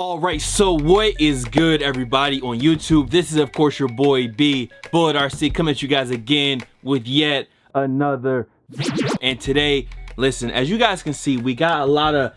Alright, so what is good, everybody on YouTube? This is of course your boy B, Bullet RC, coming at you guys again with yet another video. And today, listen, as you guys can see, we got a lot of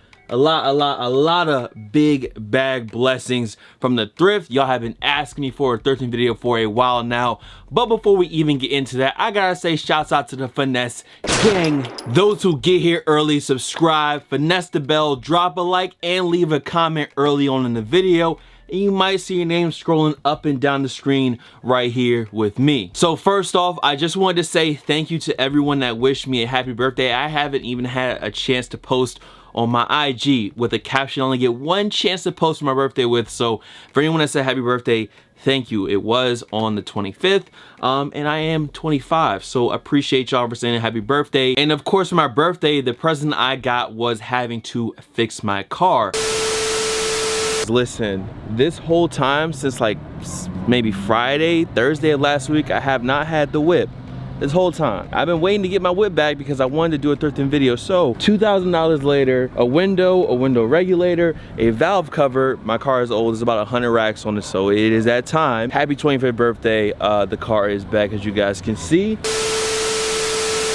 big bag blessings from the thrift. Y'all have been asking me for a thrifting video for a while now, but before we even get into that, I gotta say shouts out to the finesse gang. Those who get here early, subscribe, finesse the bell, drop a like, and leave a comment early on in the video, and you might see your name scrolling up and down the screen right here with me. So first off, I just wanted to say thank you to everyone that wished me a happy birthday. I haven't even had a chance to post on my IG with a caption I only get one chance to post for my birthday with. So for anyone that said happy birthday, thank you. It was on the 25th, and I am 25, so appreciate y'all for saying happy birthday. And of course, for my birthday, the present I got was having to fix my car. Listen, this whole time since like maybe Friday, Thursday of last week, I have not had the whip. This whole time I've been waiting to get my whip back because I wanted to do a thrifting video. So $2,000 later, a window regulator, a valve cover. My car is old, it's about 100 racks on it, so it is that time. Happy 25th birthday. The car is back, as you guys can see.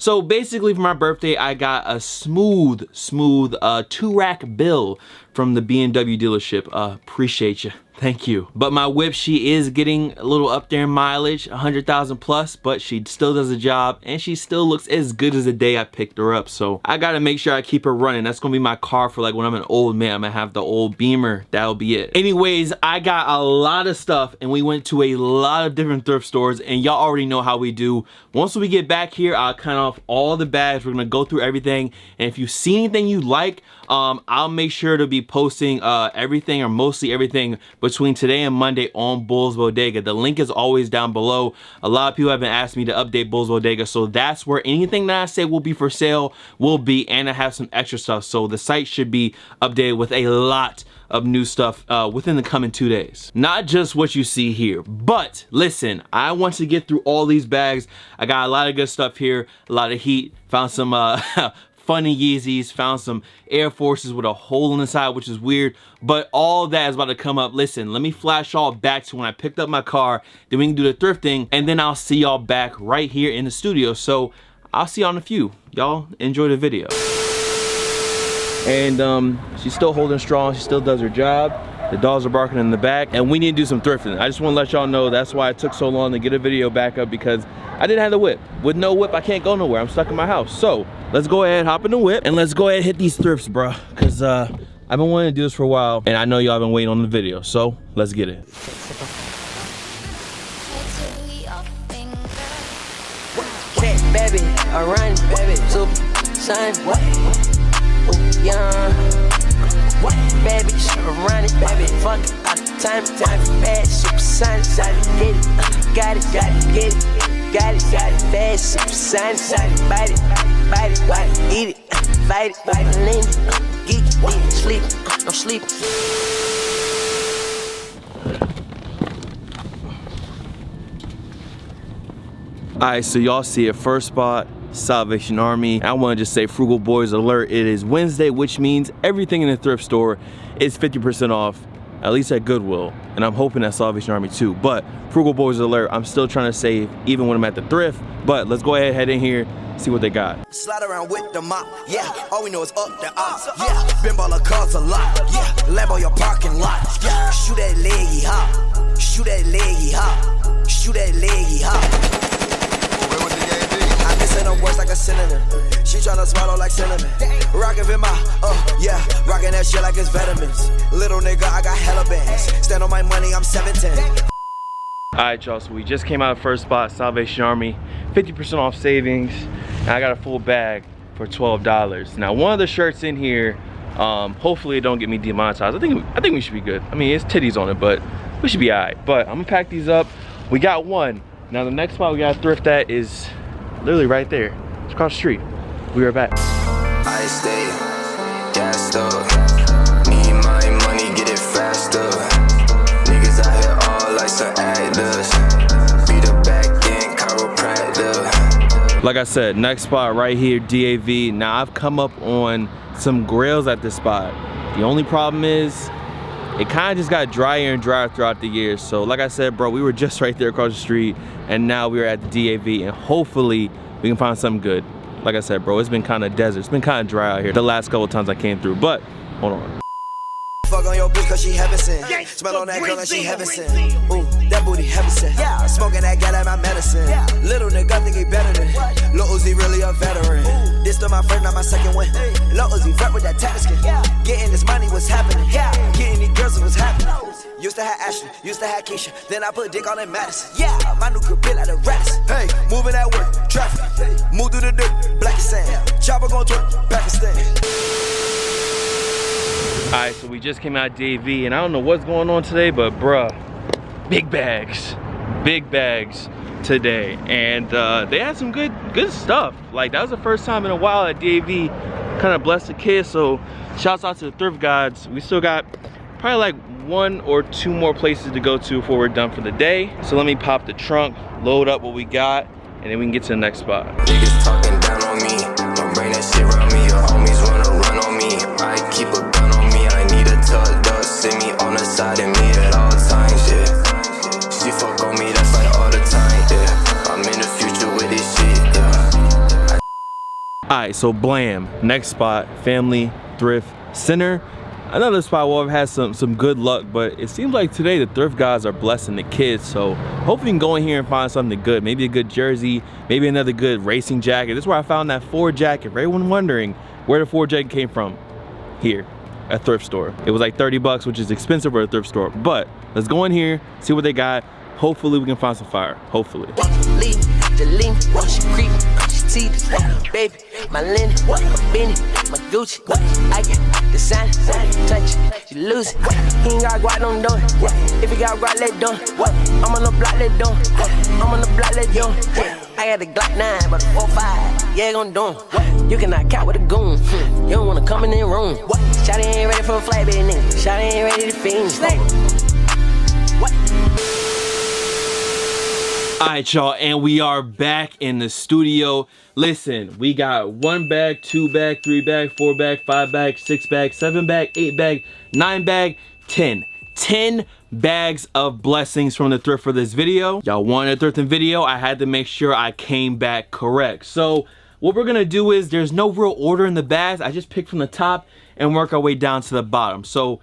So basically for my birthday, I got a smooth 2-rack bill from the BMW dealership. Appreciate you. Thank you. But my whip, she is getting a little up there in mileage, 100,000 plus, but she still does the job and she still looks as good as the day I picked her up. So I gotta make sure I keep her running. That's gonna be my car for like when I'm an old man. I'm gonna have the old Beamer. That'll be it. Anyways, I got a lot of stuff and we went to a lot of different thrift stores, and y'all already know how we do. Once we get back here, I'll count off all the bags. We're gonna go through everything. And if you see anything you like, I'll make sure to be posting everything or mostly everything between today and Monday on Bull's Bodega. The link is always down below. A lot of people have been asking me to update Bull's Bodega, so that's where anything that I say will be for sale will be, and I have some extra stuff. So the site should be updated with a lot of new stuff within the coming 2 days. Not just what you see here, but listen, I want to get through all these bags. I got a lot of good stuff here, a lot of heat. Found some funny Yeezys, found some Air Forces with a hole in the side, which is weird, but all that is about to come up. Listen, let me flash y'all back to when I picked up my car, then we can do the thrifting, and then I'll see y'all back right here in the studio. So I'll see y'all in a few. Y'all enjoy the video. And she's still holding strong, she still does her job. The dogs are barking in the back, and we need to do some thrifting. I just want to let y'all know that's why it took so long to get a video back up, because I didn't have the whip. With no whip, I can't go nowhere. I'm stuck in my house. So let's go ahead, hop in the whip, and let's go ahead and hit these thrifts, bro. Because I've been wanting to do this for a while, and I know y'all been waiting on the video. So let's get it. Baby, I run, baby, super son, young, baby, run it, baby, fuck it, time, bad, super son, get it, got it, get it, got it, bad, super son, bite it, eat it, fight it, lean it, geek it, sleep, I'm sleeping. Alright, so y'all see it. First spot, Salvation Army. I want to just say Frugal Boys alert. It is Wednesday, which means everything in the thrift store is 50% off, at least at Goodwill. And I'm hoping at Salvation Army too. But Frugal Boys alert, I'm still trying to save even when I'm at the thrift. But let's go ahead, head in here, see what they got. Slide around with the mop, yeah. All we know is up the ops, yeah. Been baller cars a lot, yeah. Lambo your parking lot, yeah. Shoot that leggy hop, shoot that leggy hop, shoot that leggy hop. Them words like a synonym. She tryna swallow like cinnamon. Rockin' with my, yeah. Rockin' that shit like it's vitamins. Little nigga, I got hella bands. Stand on my money, I'm 7'10". Alright, y'all, so we just came out of first spot, Salvation Army. 50% off savings. And I got a full bag for $12. Now, one of the shirts in here, hopefully it don't get me demonetized. I think we should be good. I mean, it's titties on it, but we should be alright. But I'm gonna pack these up. We got one. Now, the next spot we gotta thrift at is literally right there. It's across the street. We are back. I stay gassed up. Need my money, get it faster. Niggas out here all like some actors. Beat the back end, chiropractor. Like I said, next spot right here, DAV. Now I've come up on some Grails at this spot. The only problem is it kind of just got drier and drier throughout the years. So like I said, bro, we were just right there across the street, and now we are at the DAV, and hopefully we can find something good. Like I said, bro, it's been kind of desert. It's been kind of dry out here the last couple times I came through, but hold on. Fuck on your bitch cause she heaven sent. Smell on that girl like she heaven sent. Ooh, that booty heaven sent. Yeah, smoking that guy like my medicine. Yeah. Little nigga think he better than Lil Uzi really a veteran. This still my first, not my second win. Lil Uzi rap with that tax skin. Getting this money was happening. Yeah, getting these girls was happening. Used to have Ashley, used to have Keisha. Then I put dick on that Madison. Yeah, my new could be like the Radisson. Hey, moving at work, traffic. Move through the dirt, black as sand. Chopper gon' twerk, Pakistan. Alright, so we just came out of DAV, and I don't know what's going on today, but bruh, big bags today. And they had some good stuff. Like, that was the first time in a while that DAV kind of blessed the kids. So shouts out to the thrift gods. We still got probably like 1 or 2 more places to go to before we're done for the day. So let me pop the trunk, load up what we got, and then we can get to the next spot. Niggas talking down on me, don't bring that shit around me. Your homies wanna run on me, I keep a gun on me. I need a tucked up, see me on the side of me at all times, yeah. She fuck on me, that's like all the time, yeah. I'm in the future with this shit, yeah. Alright, so blam, next spot, Family Thrift Center. Another spot where I've had some good luck, but it seems like today the thrift guys are blessing the kids. So hopefully we can go in here and find something good. Maybe a good jersey, maybe another good racing jacket. This is where I found that Ford jacket. For everyone wondering where the Ford jacket came from, here, a thrift store. It was like 30 bucks, which is expensive for a thrift store. But let's go in here, see what they got. Hopefully we can find some fire, hopefully. Leave the lean, she creep, she teeth, baby, my linen, my Benny, my Gucci, I get the sign, touch, you lose it. He ain't got guap, don't do it. If he got guap, let do it. I'm on the block, let do it. I'm on the block, let do it. I got the Glock 9, but the 4.5, yeah, gon' do it. You cannot count with a goon. You don't wanna come in the room. Shawty ain't ready for a flight, baby nigga. Shawty ain't ready to fiend. Alright, y'all, and we are back in the studio. Listen, we got 1 bag, 2 bag, 3 bag, 4 bag, 5 bag, 6 bag, 7 bag, 8 bag, 9 bag, 10 bags of blessings from the thrift for this video. Y'all wanted a thrifting video, I had to make sure I came back correct. So what we're gonna do is, there's no real order in the bags. I just picked from the top and work our way down to the bottom. So,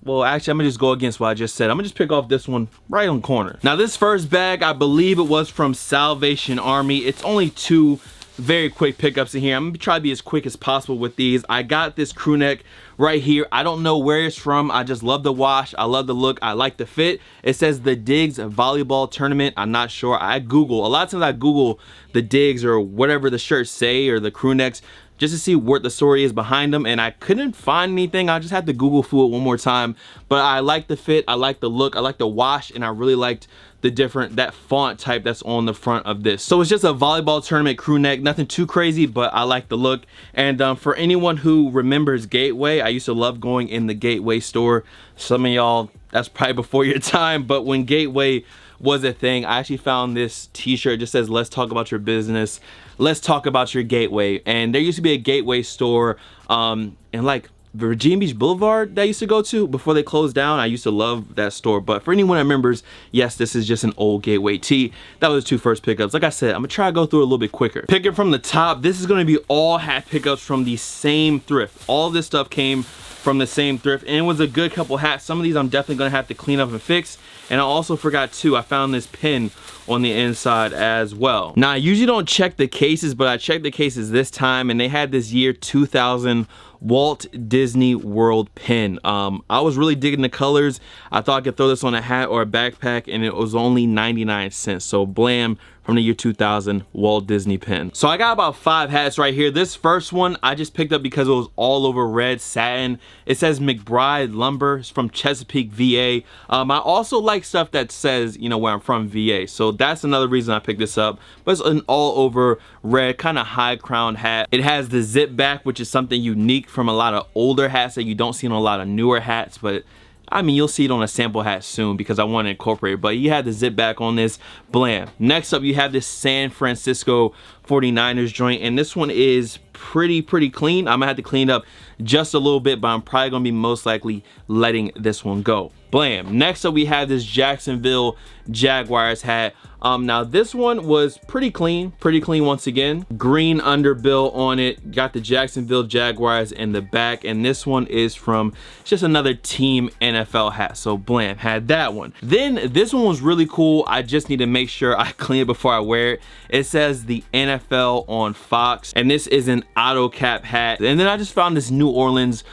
well, actually, I'm gonna just go against what I just said. I'm gonna just pick off this one right on the corner. Now, this first bag, I believe it was from Salvation Army. It's only 2 very quick pickups in here. I'm gonna try to be as quick as possible with these. I got this crew neck right here. I don't know where it's from. I just love the wash. I love the look. I like the fit. It says the Diggs Volleyball Tournament. I'm not sure. A lot of times I Google the Diggs or whatever the shirts say, or the crew necks, just to see what the story is behind them, and I couldn't find anything. I just had to Google through it one more time. But I like the fit, I like the look, I like the wash, and I really liked that font type that's on the front of this. So it's just a volleyball tournament crew neck, nothing too crazy, but I like the look. And for anyone who remembers Gateway, I used to love going in the Gateway store. Some of y'all, that's probably before your time, but when Gateway was a thing, I actually found this t-shirt. It just says, let's talk about your business, let's talk about your Gateway. And there used to be a Gateway store in like Virginia Beach Boulevard that I used to go to before they closed down. I used to love that store. But for anyone that remembers, yes, this is just an old Gateway tee. That was the 2 first pickups. Like I said, I'm gonna try to go through it a little bit quicker. Pick it from the top. This is gonna be all hat pickups from the same thrift. All this stuff came from the same thrift, and it was a good couple hats. Some of these I'm definitely gonna have to clean up and fix. And I also forgot too, I found this pin on the inside as well. Now, I usually don't check the cases, but I checked the cases this time, and they had this year 2000 Walt Disney World pin. I was really digging the colors. I thought I could throw this on a hat or a backpack, and it was only 99 cents. So blam, from the year 2000 Walt Disney pin. So I got about 5 hats right here. This first one I just picked up because it was all over red satin. It says McBride Lumber. It's from Chesapeake, VA. I also like stuff that says, you know, where I'm from, VA. So that's another reason I picked this up. But it's an all over red, kind of high crown hat. It has the zip back, which is something unique from a lot of older hats that you don't see in a lot of newer hats. But I mean, you'll see it on a sample hat soon because I want to incorporate it, but you had the zip back on this, blam. Next up, you have this San Francisco 49ers joint, and this one is pretty clean. I'm gonna have to clean it up just a little bit, but I'm probably gonna be most likely letting this one go. Blam. Next up, we have this Jacksonville Jaguars hat. Now this one was pretty clean once again. Green underbill on it, got the Jacksonville Jaguars in the back, and this one is from just another team NFL hat, so blam, had that one. Then this one was really cool. I just need to make sure I clean it before I wear it. It says the NFL on Fox, and this is an auto cap hat. And then I just found this New Orleans,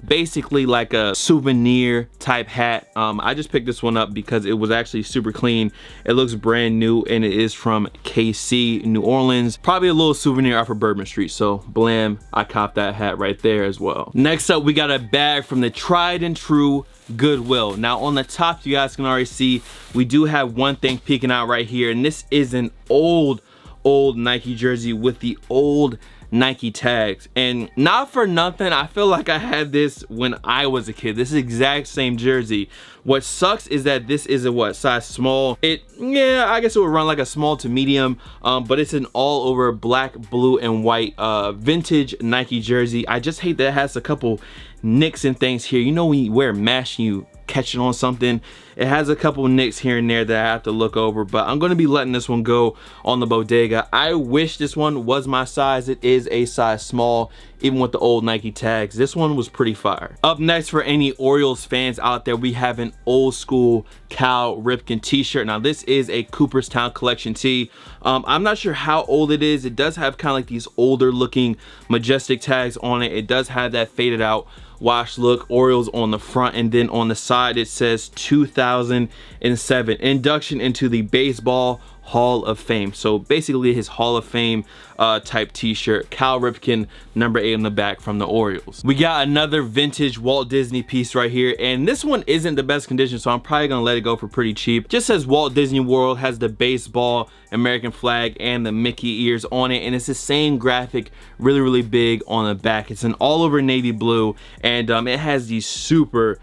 basically like a souvenir type hat. I just picked this one up because it was actually super clean. It looks brand new, and it is from KC, New Orleans. Probably a little souvenir off of Bourbon Street, so blam, I copped that hat right there as well. Next up, we got a bag from the tried and true Goodwill. Now on the top, you guys can already see we do have one thing peeking out right here, and this is an old Nike jersey with the old Nike tags. And not for nothing, I feel like I had this when I was a kid. This is the exact same jersey. What sucks is that this is a what, size small. Yeah, I guess it would run like a small to medium, but it's an all over black, blue, and white vintage Nike jersey. I just hate that it has a couple nicks and things here. You know when you wear mesh and you catch it on something, it has a couple nicks here and there that I have to look over, but I'm going to be letting this one go on the bodega. I wish this one was my size. It is a size small, even with the old Nike tags. This one was pretty fire. Up next, for any Orioles fans out there, we have an old school Cal Ripken t-shirt. Now this is a Cooperstown collection tee. I'm not sure how old it is. It does have kind of like these older looking majestic tags on it. It does have that faded out wash look, Orioles on the front, and then on the side it says 2007 induction into the Baseball Hall of Fame. So basically his Hall of Fame type t-shirt. Cal Ripken, number 8 on the back from the Orioles. We got another vintage Walt Disney piece right here, and this one isn't the best condition, so I'm probably gonna let it go for pretty cheap. Just says Walt Disney World, has the baseball, American flag, and the Mickey ears on it, and it's the same graphic, really big on the back. It's an all over navy blue, and it has these super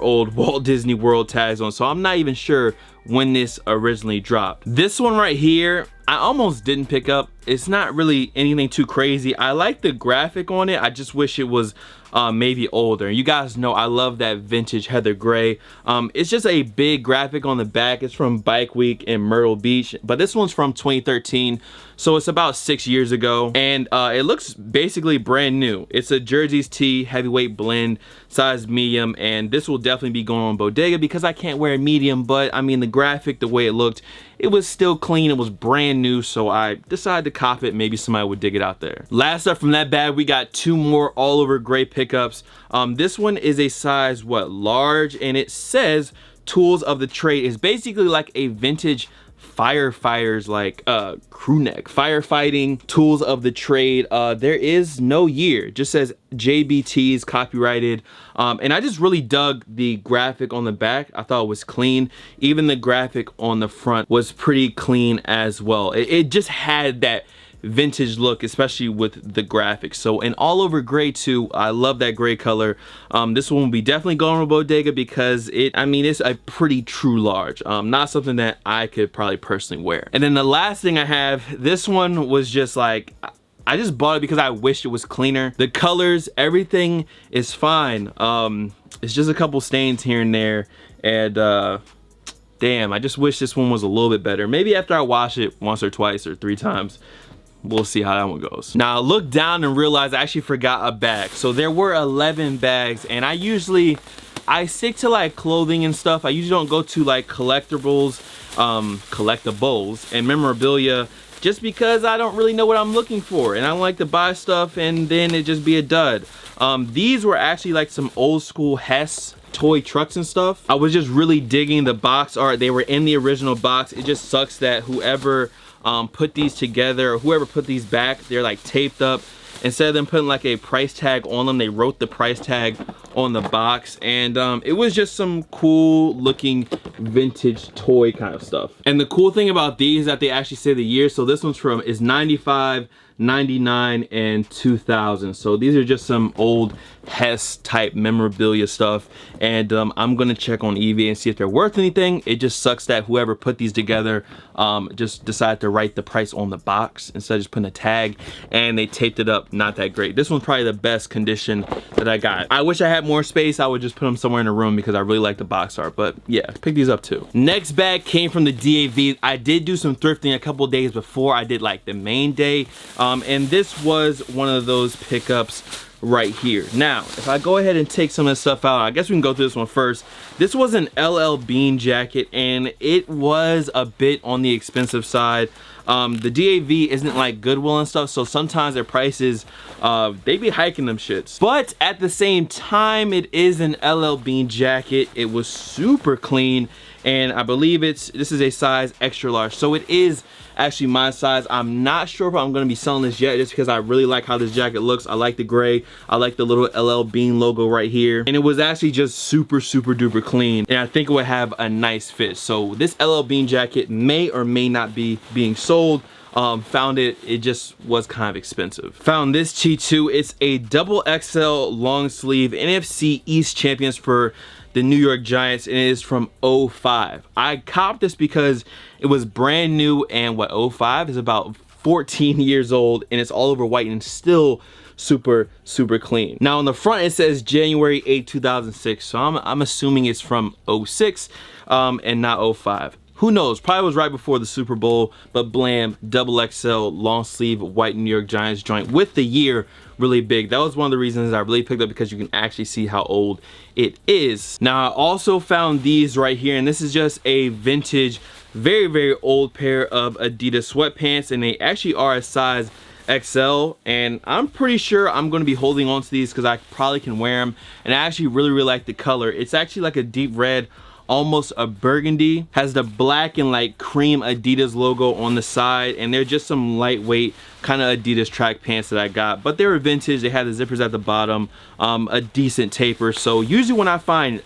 old Walt Disney World tags on, so I'm not even sure when this originally dropped. This one right here, I almost didn't pick up. It's not really anything too crazy. I like the graphic on it. I just wish it was maybe older. You guys know I love that vintage heather gray. It's just a big graphic on the back. It's from Bike Week in Myrtle Beach, but this one's from 2013, so it's about 6 years ago, and it looks basically brand new. It's a Jerseys tee, heavyweight blend, size medium, and this will definitely be going on bodega because I can't wear a medium, but I mean the graphic, the way it looked, it was still clean, it was brand new, so I decided to cop it. Maybe somebody would dig it out there. Last up from that bag, we got 2 more all over gray pickups. This one is a size, what, large, and it says tools of the trade. Is basically like a vintage firefighters, like Crewneck, firefighting tools of the trade. There is no year, just says JBT's copyrighted, and I just really dug the graphic on the back. I thought it was clean. Even the graphic on the front was pretty clean as well. It just had that vintage look, especially with the graphics. So an all over gray too. I love that gray color. This one will be definitely going to bodega because it's a pretty true large. Not something that I could probably personally wear. And then the last thing I have, this one was just like, I just bought it because I wished it was cleaner. The colors, everything is fine. It's just a couple stains here and there, and damn, I just wish this one was a little bit better. Maybe after I wash it once or twice or 3 times, we'll see how that one goes. Now I looked down and realized I actually forgot a bag. So there were 11 bags, and I stick to like clothing and stuff. I usually don't go to like collectibles and memorabilia, just because I don't really know what I'm looking for, and I don't like to buy stuff and then it just be a dud. These were actually like some old school Hess toy trucks and stuff. I was just really digging the box art. They were in the original box. It just sucks that whoever put these together, or whoever put these back, they're like taped up. Instead of them putting like a price tag on them, they wrote the price tag on the box, and it was just some cool looking vintage toy kind of stuff. And the cool thing about these is that they actually say the year. So this one's is 95, 99 and 2000. So these are just some old Hess type memorabilia stuff, and I'm gonna check on eBay and see if they're worth anything. It just sucks that whoever put these together just decided to write the price on the box instead of just putting a tag, and they taped it up. Not that great. This one's probably the best condition that I got. I wish I had more space. I would just put them somewhere in a room because I really like the box art, but yeah, pick these up too. Next bag came from the DAV. I did do some thrifting a couple days before I did like the main day, and this was one of those pickups right here. Now, if I go ahead and take some of this stuff out, I guess we can go through this one first. This was an LL Bean jacket, and it was a bit on the expensive side. The DAV isn't like Goodwill and stuff, so sometimes their prices, they be hiking them shits. But at the same time, it is an LL Bean jacket. It was super clean, and I believe this is a size extra large, so it is actually my size. I'm not sure if I'm going to be selling this yet, just because I really like how this jacket looks. I like the gray. I like the little LL Bean logo right here, and it was actually just super duper clean, and I think it would have a nice fit. So this LL Bean jacket may or may not be being sold. Found it just was kind of expensive. Found this tee too. It's a double XL long sleeve NFC East champions for the New York Giants, and it is from 05. I copped this because it was brand new, and what, 05 is about 14 years old, and it's all over white and still super clean. Now on the front it says January 8, 2006, so I'm assuming it's from 06 and not 05. Who knows, probably was right before the Super Bowl, but blam, double XL long sleeve white New York Giants joint with the year really big. That was one of the reasons I really picked up, because you can actually see how old it is. Now I also found these right here, and this is just a vintage, very old pair of Adidas sweatpants, and they actually are a size XL, and I'm pretty sure I'm going to be holding on to these because I probably can wear them, and I actually really like the color. It's actually like a deep red, almost a burgundy, has the black and like cream Adidas logo on the side, and they're just some lightweight kind of Adidas track pants that I got, but they were vintage. They had the zippers at the bottom, a decent taper. So usually when I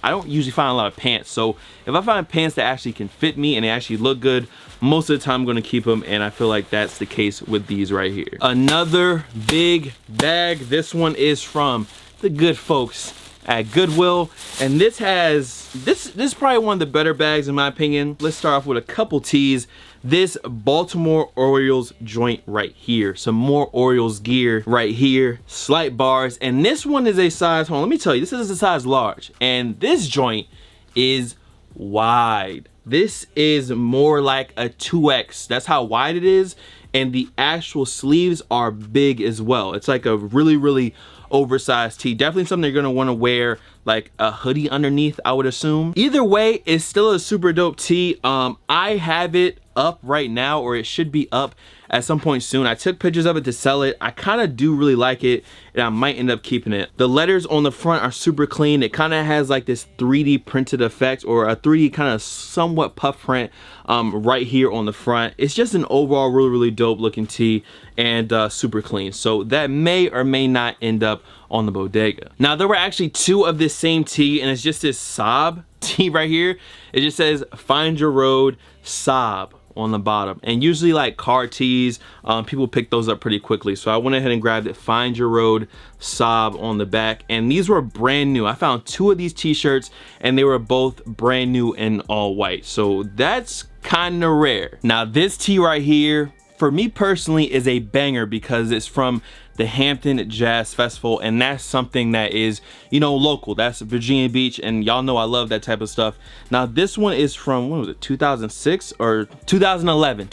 don't usually find a lot of pants, so if I find pants that actually can fit me and they actually look good, most of the time I'm going to keep them, and I feel like that's the case with these right here. Another big bag. This one is from the good folks at Goodwill, and this is probably one of the better bags in my opinion. Let's start off with a couple tees. This Baltimore Orioles joint right here, some more Orioles gear right here, slight bars, and this one is a size, hold on, let me tell you, this is a size large, and this joint is wide. This is more like a 2X. That's how wide it is, and the actual sleeves are big as well. It's like a really oversized tee. Definitely something you're gonna want to wear like a hoodie underneath, I would assume. Either way, it's still a super dope tee. I have it up right now, or it should be up at some point soon. I took pictures of it to sell it. I kind of do really like it, and I might end up keeping it. The letters on the front are super clean. It kind of has like this 3D printed effect, or a 3D kind of somewhat puff print right here on the front. It's just an overall really dope looking tee, and super clean. So that may or may not end up on the bodega. Now there were actually two of this same tee, and it's just this Saab tee right here. It just says find your road Saab on the bottom, and usually like car tees, people pick those up pretty quickly, so I went ahead and grabbed it. Find your road Saab on the back, and these were brand new. I found two of these t-shirts, and they were both brand new and all white, so that's kind of rare. Now this tee right here, for me personally, is a banger because it's from the Hampton Jazz Festival, and that's something that is, you know, local. That's Virginia Beach, and y'all know I love that type of stuff. Now this one is from, what was it, 2006 or 2011,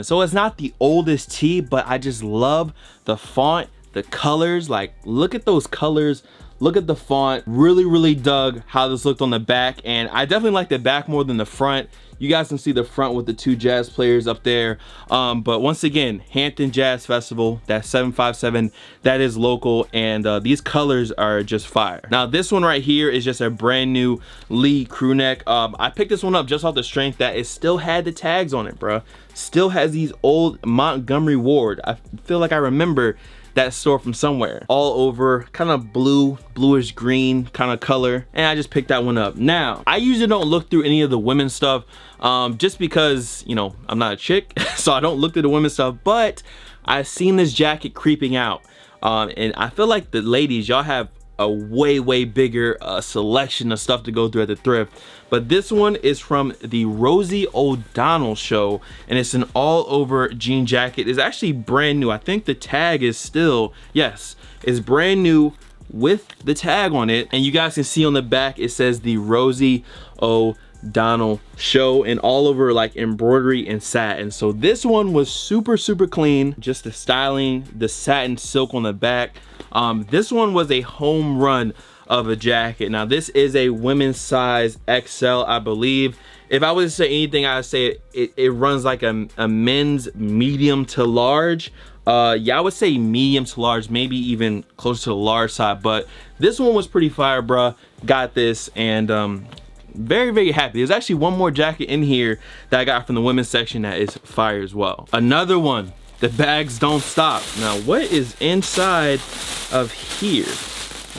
so it's not the oldest tee, but I just love the font, the colors. Like, look at those colors, look at the font. Really dug how this looked on the back, and I definitely like the back more than the front. You guys can see the front with the two jazz players up there, but once again, Hampton Jazz Festival, that's 757, that is local, and these colors are just fire. Now this one right here is just a brand new Lee Crewneck. I picked this one up just off the strength that it still had the tags on it, bruh. Still has these old Montgomery Ward. I feel like I remember that store from somewhere. All over, kind of bluish green kind of color, and I just picked that one up. Now I usually don't look through any of the women's stuff, just because, you know, I'm not a chick, so I don't look through the women's stuff, but I've seen this jacket creeping out, and I feel like the ladies, y'all have a way bigger selection of stuff to go through at the thrift. But this one is from the Rosie O'Donnell show, and it's an all over jean jacket. It's actually brand new. I think the tag is still, yes, it's brand new with the tag on it. And you guys can see on the back it says the Rosie O'Donnell show, and all over like embroidery and satin. So this one was super clean. Just the styling, the satin silk on the back. This one was a home run of a jacket. Now this is a women's size XL, I believe. If I was to say anything, I would say it runs like a men's medium to large. Yeah, I would say medium to large, maybe even closer to the large side. But this one was pretty fire, bruh. Got this, and very happy. There's actually one more jacket in here that I got from the women's section that is fire as well. Another one. The bags don't stop. Now, what is inside of here?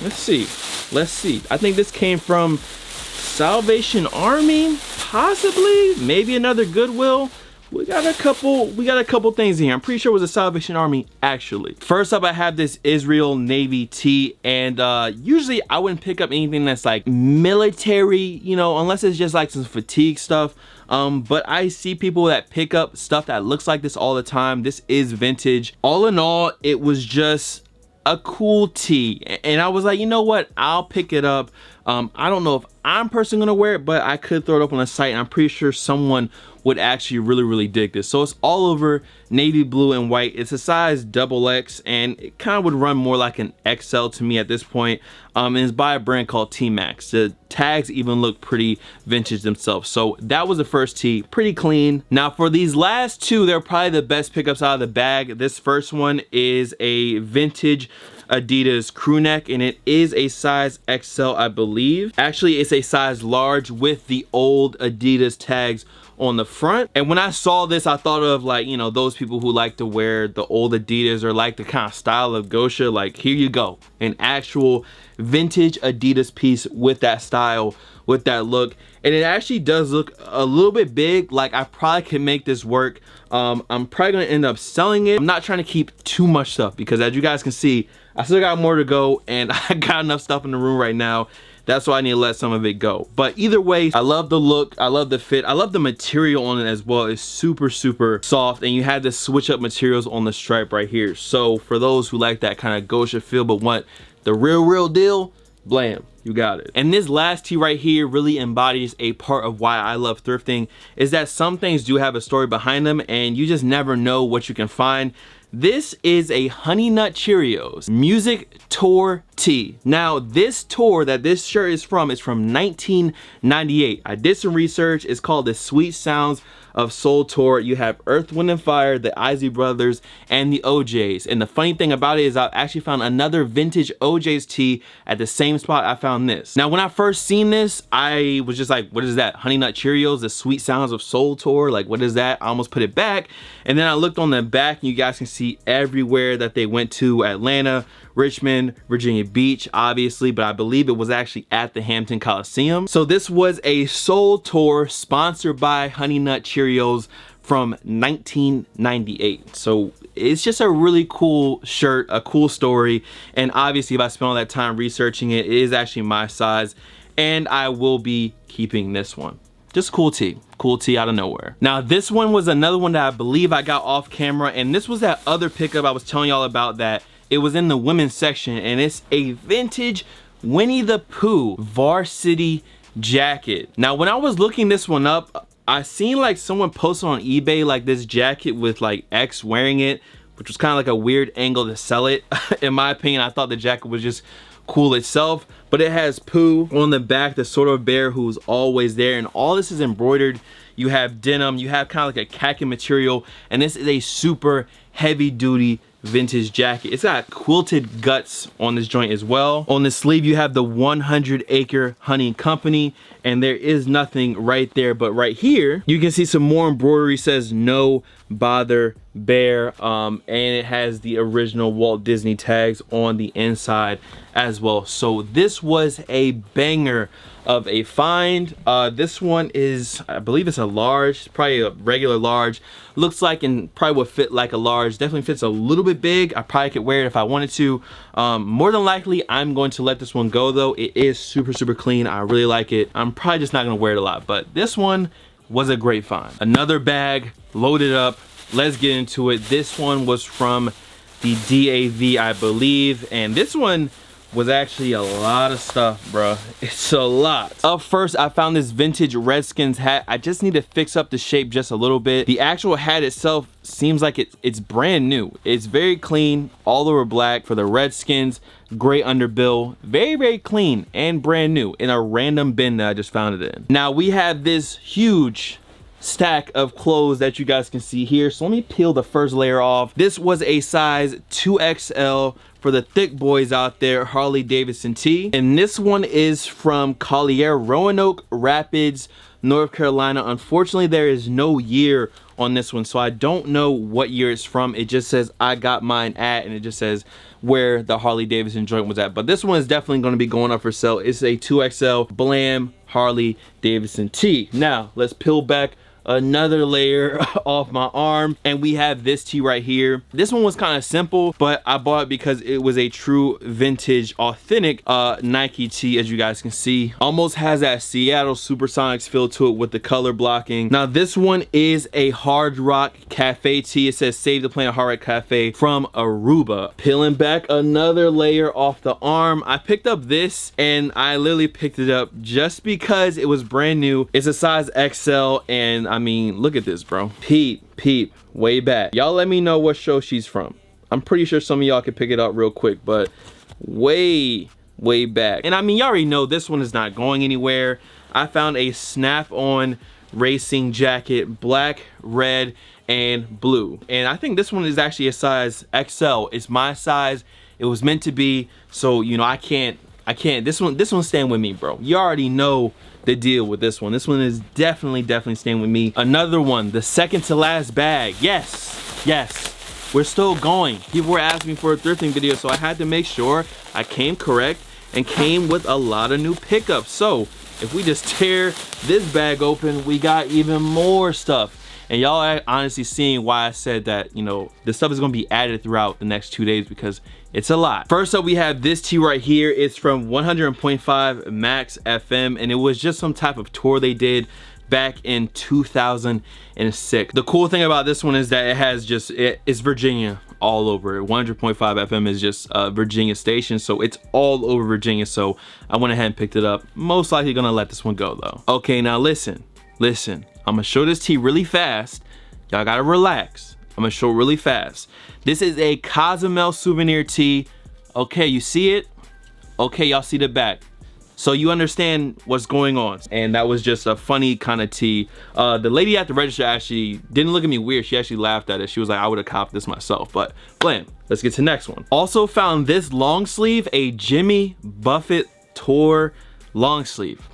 Let's see. I think this came from Salvation Army, possibly, maybe another Goodwill. We got a couple things in here. I'm pretty sure it was a Salvation Army, actually. First up, I have this Israel Navy tee, and usually I wouldn't pick up anything that's like military, you know, unless it's just like some fatigue stuff. But I see people that pick up stuff that looks like this all the time. This is vintage. All in all, it was just a cool tee, and I was like, you know what, I'll pick it up. I don't know if I'm personally gonna wear it, but I could throw it up on the site, and I'm pretty sure someone would actually really dig this. So it's all over navy blue and white. It's a size XX, and it kind of would run more like an XL to me at this point. And it's by a brand called T-Max. The tags even look pretty vintage themselves. So that was the first tee, pretty clean. Now for these last two, they're probably the best pickups out of the bag. This first one is a vintage Adidas Crewneck, and it is a size XL, I believe. Actually, it's a size large with the old Adidas tags on the front. And when I saw this, I thought of, like, you know, those people who like to wear the old Adidas or like the kind of style of Gosha. Like, here you go, an actual vintage Adidas piece with that style, with that look. And it actually does look a little bit big. Like, I probably can make this work. I'm probably gonna end up selling it. I'm not trying to keep too much stuff, because as you guys can see, I still got more to go, and I got enough stuff in the room right now. That's why I need to let some of it go. But either way, I love the look, I love the fit, I love the material on it as well. It's super soft, and you had the switch up materials on the stripe right here. So for those who like that kind of Gosha feel but want the real deal, blam, you got it. And this last tee right here really embodies a part of why I love thrifting, is that some things do have a story behind them, and you just never know what you can find. This is a Honey Nut Cheerios music tour tee. Now this tour that this shirt is from 1998. I did some research. It's called the Sweet Sounds of Soul Tour. You have Earth, Wind and Fire, the Isley Brothers, and the OJs. And the funny thing about it is I actually found another vintage OJs tee at the same spot I found this. Now when I first seen this, I was just like, what is that? Honey Nut Cheerios, the Sweet Sounds of Soul Tour? Like, what is that? I almost put it back. And then I looked on the back, and you guys can see everywhere that they went to: Atlanta, Richmond, Virginia Beach, obviously, but I believe it was actually at the Hampton Coliseum. So this was a Soul Tour sponsored by Honey Nut Cheerios from 1998. So it's just a really cool shirt, a cool story. And obviously, if I spent all that time researching it, it is actually my size, and I will be keeping this one. Just cool tee out of nowhere. Now this one was another one that I believe I got off camera, and this was that other pickup I was telling y'all about, that it was in the women's section, and it's a vintage Winnie the Pooh varsity jacket. Now when I was looking this one up, I seen like someone posted on eBay like this jacket with like X wearing it, which was kind of like a weird angle to sell it. In my opinion, I thought the jacket was just cool itself, but it has Pooh on the back, the sort of bear who's always there, and all this is embroidered. You have denim, you have kind of like a khaki material, and this is a super heavy duty vintage jacket. It's got quilted guts on this joint as well. On the sleeve you have the 100 Acre Honey Company, and there is nothing right there, but right here you can see some more embroidery. It says No Bother Bear, and it has the original Walt Disney tags on the inside as well. So this was a banger of a find. This one is, I believe it's a large, probably a regular large. Looks like and probably would fit like a large. Definitely fits a little bit big. I probably could wear it if I wanted to. More than likely, I'm going to let this one go though. It is super, super clean. I really like it. I'm probably just not gonna wear it a lot, but this one was a great find. Another bag loaded up. Let's get into it. This one was from the DAV, I believe, and this one was actually a lot of stuff, bruh. It's a lot. Up first, I found this vintage Redskins hat. I just need to fix up the shape just a little bit. The actual hat itself seems like it's brand new. It's very clean, all over black for the Redskins. Gray underbill, very, very clean and brand new in a random bin that I just found it in. Now we have this huge stack of clothes that you guys can see here. So let me peel the first layer off. This was a size 2XL for the thick boys out there, Harley Davidson tee. And this one is from Collier, Roanoke Rapids, North Carolina. Unfortunately, there is no year on this one, so I don't know what year it's from. It just says I got mine at, and it just says where the Harley Davidson joint was at. But this one is definitely going to be going up for sale. It's a 2XL Blam Harley Davidson tee. Now let's peel back another layer off my arm, and we have this tee right here. This one was kind of simple, but I bought it because it was a true vintage authentic Nike tee. As you guys can see, almost has that Seattle Supersonics feel to it with the color blocking. Now this one is a Hard Rock Cafe tee. It says Save the Planet Hard Rock Cafe from Aruba. Peeling back another layer off the arm, I picked up this, and I literally picked it up just because it was brand new. It's a size XL, and I mean, look at this, bro. Peep, way back. Y'all let me know what show she's from. I'm pretty sure some of y'all can pick it up real quick, but way back. And I mean, y'all already know this one is not going anywhere. I found a snap-on racing jacket, black, red, and blue. And I think this one is actually a size XL. It's my size. It was meant to be, so you know, I can't, this one's staying with me, bro. You already know the deal with this one. This one is definitely staying with me. Another one, the second to last bag. Yes, we're still going. People were asking me for a thrifting video, so I had to make sure I came correct and came with a lot of new pickups. So if we just tear this bag open, we got even more stuff. And y'all are honestly seeing why I said that, you know, this stuff is gonna be added throughout the next 2 days because it's a lot. First up, we have this tee right here. It's from 100.5 Max FM, and it was just some type of tour they did back in 2006. The cool thing about this one is that it has just, it's Virginia all over. 100.5 FM is just a Virginia station, so it's all over Virginia. So I went ahead and picked it up. Most likely gonna let this one go though. Okay, now listen. I'm gonna show this tee really fast. Y'all gotta relax. I'm gonna show it really fast. This is a Cozumel souvenir tee. Okay, you see it? Okay, y'all see the back. So you understand what's going on. And that was just a funny kind of tee. The lady at the register actually didn't look at me weird. She actually laughed at it. She was like, I would have copped this myself, but blam. Let's get to the next one. Also found this long sleeve, a Jimmy Buffett Tour long sleeve.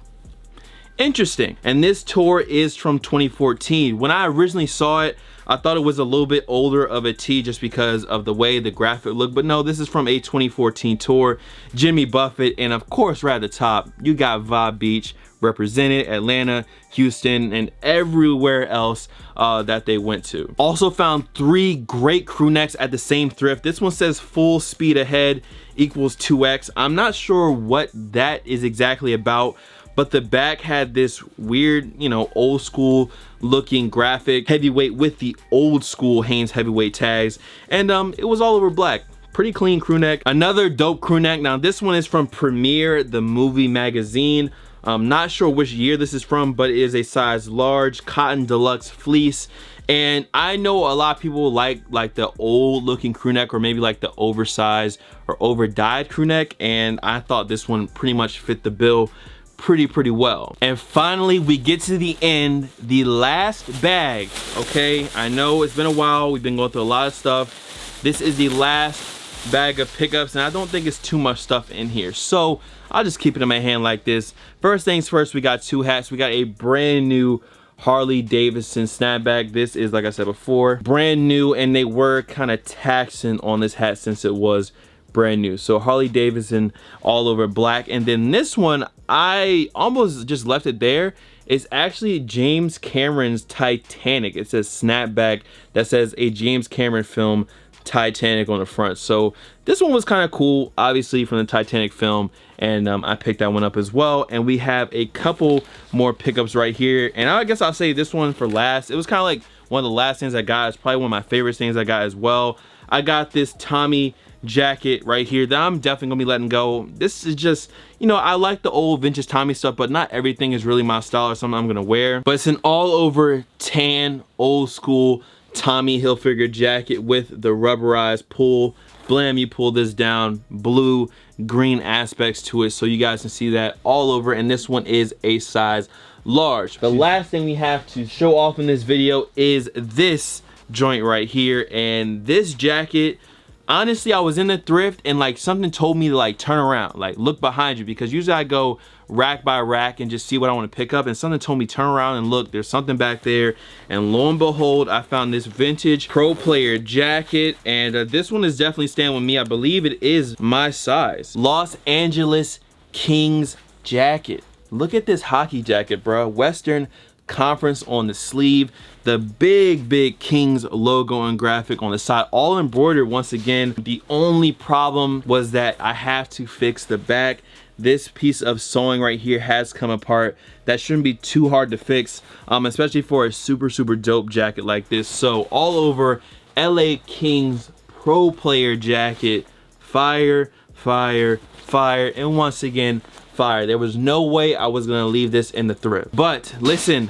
Interesting. And this tour is from 2014. When I originally saw it, I thought it was a little bit older of a tee just because of the way the graphic looked, but no, this is from a 2014 tour. Jimmy Buffett, and of course right at the top you got Vibe Beach represented, Atlanta, Houston, and everywhere else that they went to. Also found 3 great crew necks at the same thrift. This one says full speed ahead equals 2x. I'm not sure what that is exactly about, but the back had this weird, you know, old school looking graphic, heavyweight with the old school Hanes heavyweight tags, and it was all over black. Pretty clean crew neck. Another dope crew neck. Now this one is from Premiere, the movie magazine. I'm not sure which year this is from, but it is a size large cotton deluxe fleece. And I know a lot of people like the old looking crew neck, or maybe like the oversized or over dyed crew neck, and I thought this one pretty much fit the bill pretty well. And finally we get to the end, the last bag. Okay, I know it's been a while, we've been going through a lot of stuff. This is the last bag of pickups, and I don't think it's too much stuff in here, so I'll just keep it in my hand like this. First things first, we got 2 hats. We got a brand new Harley Davidson snapback. This is, like I said before, brand new, and they were kind of taxing on this hat since it was brand new. So Harley Davidson all over black. And then this one, I almost just left it there. It's actually James Cameron's Titanic. It says snapback that says a James Cameron film, Titanic, on the front. So this one was kind of cool, obviously, from the Titanic film, and I picked that one up as well. And we have a couple more pickups right here, and I guess I'll say this one for last. It was kind of like one of the last things I got. It's probably one of my favorite things I got as well. I got this Tommy jacket right here that I'm definitely gonna be letting go. This is just, you know, I like the old vintage Tommy stuff, but not everything is really my style or something I'm gonna wear. But it's an all over tan, old school Tommy Hilfiger jacket with the rubberized pull. Blam, you pull this down, blue, green aspects to it, so you guys can see that all over. And this one is a size large. The last thing we have to show off in this video is this joint right here. And this jacket, honestly, I was in the thrift and like something told me to like turn around, like look behind you, because usually I go rack by rack and just see what I want to pick up, and something told me turn around and look, there's something back there. And lo and behold, I found this vintage pro player jacket, and this one is definitely staying with me. I believe it is my size. Los Angeles Kings jacket. Look at this hockey jacket, bro. Western Conference on the sleeve, the big Kings logo and graphic on the side, all embroidered once again. The only problem was that I have to fix the back. This piece of sewing right here has come apart. That shouldn't be too hard to fix, especially for a super dope jacket like this. So all over, LA Kings pro player jacket, fire, and once again, fire. There was no way I was gonna leave this in the thrift. But listen,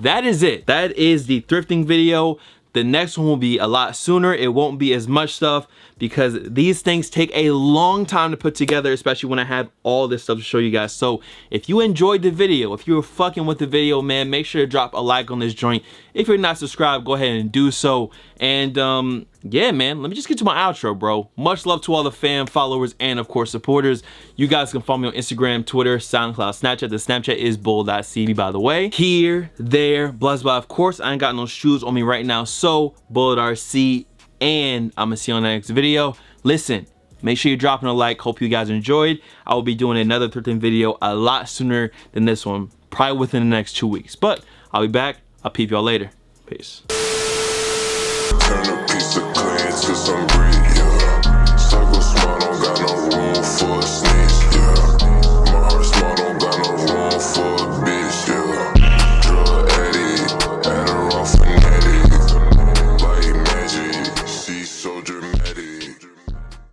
that is it. That is the thrifting video. The next one will be a lot sooner. It won't be as much stuff because these things take a long time to put together, especially when I have all this stuff to show you guys. So if you enjoyed the video, if you were fucking with the video, man, make sure to drop a like on this joint. If you're not subscribed, go ahead and do so. And yeah, man, let me just get to my outro, bro. Much love to all the fan followers and of course supporters. You guys can follow me on Instagram, Twitter, SoundCloud, Snapchat. The Snapchat is bull.cb, by the way. Here, there, blessed by, of course, I ain't got no shoes on me right now, so bullet.rc, and I'm gonna see you on the next video. Listen, make sure you're dropping a like. Hope you guys enjoyed. I will be doing another thrifting video a lot sooner than this one, probably within the next 2 weeks. But I'll be back. I'll peep y'all later. Peace.